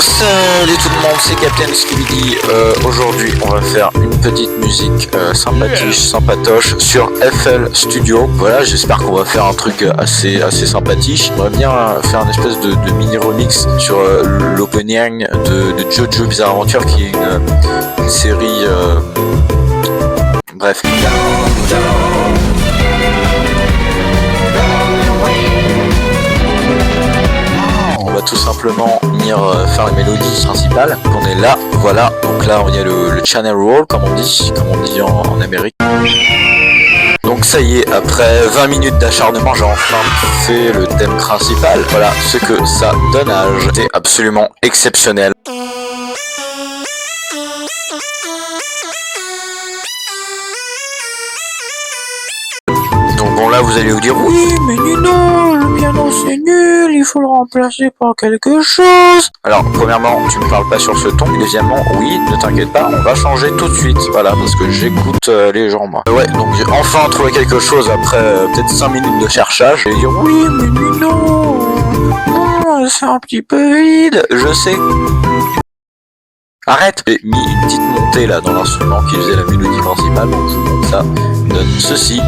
Salut tout le monde, c'est Captain Skibidi. Aujourd'hui, on va faire une petite musique sympathique, sympatoche sur FL Studio. Voilà, j'espère qu'on va faire un truc assez sympathique. J'aimerais bien faire une espèce de mini remix sur l'opening de JoJo Bizarre Adventure, qui est une série. Bref. On va tout simplement venir faire la mélodie principale. On est là, voilà. Donc là, il y a le channel roll, comme on dit en Amérique. Donc ça y est, après 20 minutes d'acharnement, j'ai enfin fait le thème principal. Voilà ce que ça donne à âge. C'est absolument exceptionnel. Donc bon, là vous allez vous dire oui, mais non, le piano c'est nul, il faut le remplacer par quelque chose. Alors premièrement, tu me parles pas sur ce ton. Deuxièmement, oui, ne t'inquiète pas, on va changer tout de suite. Voilà, parce que j'écoute les gens, moi. Ouais, donc j'ai enfin trouvé quelque chose après peut-être 5 minutes de cherchage. Et dire oui, mais non, c'est un petit peu vide, je sais. Arrête. J'ai mis une petite montée là dans l'instrument qui faisait la mélodie principale, donc je vous montre ça. Donne ceci.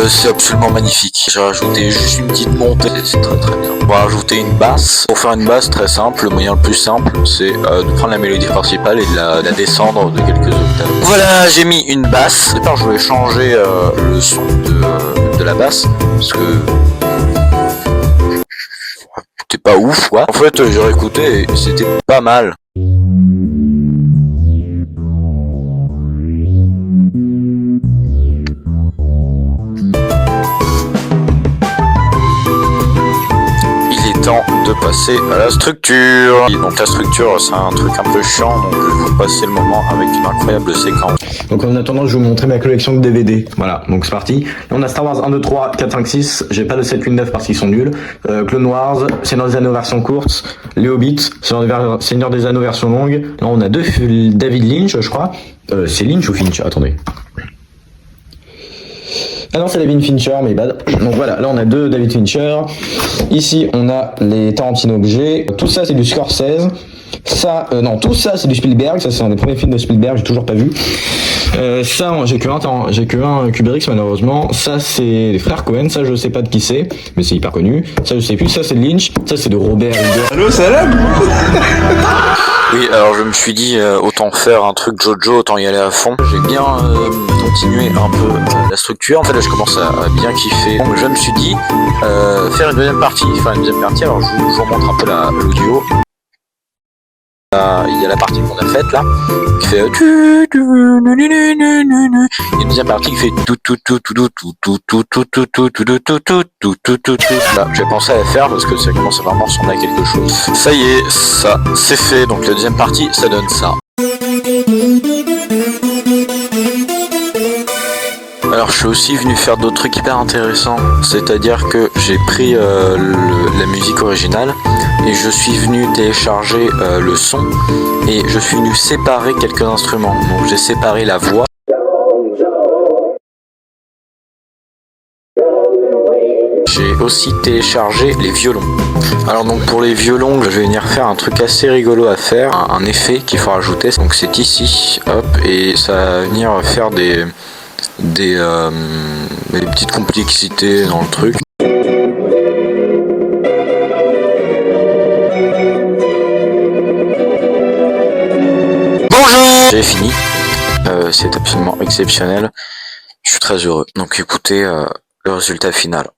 C'est absolument magnifique. J'ai rajouté juste une petite montée, c'est très bien. On va rajouter une basse. Pour faire une basse très simple, le moyen le plus simple, c'est de prendre la mélodie principale et de la descendre de quelques octaves. Voilà, j'ai mis une basse. Au départ, je voulais changer le son de la basse, parce que c'était pas ouf, quoi. En fait, j'ai réécouté et c'était pas mal. Temps de passer à la structure. Et donc la structure, c'est un truc un peu chiant, donc je vais passer le moment avec une incroyable séquence. Donc en attendant, je vais vous montrer ma collection de DVD. Voilà, donc c'est parti. Là, on a Star Wars 1, 2, 3, 4, 5, 6. J'ai pas de 7, 8, 9 parce qu'ils sont nuls. Clone Wars, Seigneur des Anneaux version courte. Les Hobbits, Seigneur des Anneaux version longue. Là, on a deux David Lynch, je crois. C'est Lynch ou Finch? Attendez. Ah non, c'est David Fincher, mais bad. Donc voilà, là on a deux David Fincher. Ici on a les Tarantino que j'ai. Tout ça c'est du Scorsese. Ça, non, tout ça c'est du Spielberg. Ça c'est un des premiers films de Spielberg, j'ai toujours pas vu. Ça, j'ai que un Kubrick malheureusement. Ça c'est les frères Cohen. Ça je sais pas de qui c'est, mais c'est hyper connu. Ça je sais plus. Ça c'est de Lynch. Ça c'est de Robert. Allô, salam. Oui, alors je me suis dit autant faire un truc JoJo, autant y aller à fond. J'ai bien continué un peu la structure. En fait, là, je commence à bien kiffer. Donc, je me suis dit faire une deuxième partie. Alors, je vous remontre un peu l'audio. Il y a la partie qu'on a faite là, qui fait il y a une deuxième partie qui fait là, j'ai pensé à la faire parce que ça commence à vraiment ressembler à quelque chose. Ça y est, ça c'est fait. Donc la deuxième partie, ça donne ça. Alors je suis aussi venu faire d'autres trucs hyper intéressants, c'est-à-dire que j'ai pris la musique originale et je suis venu télécharger le son et je suis venu séparer quelques instruments. Donc j'ai séparé la voix. J'ai aussi téléchargé les violons. Alors donc pour les violons, je vais venir faire un truc assez rigolo à faire, un effet qu'il faut rajouter. Donc c'est ici, hop, et ça va venir faire des petites complexités dans le truc. Bonjour. J'ai fini. C'est absolument exceptionnel. Je suis très heureux. Donc écoutez le résultat final.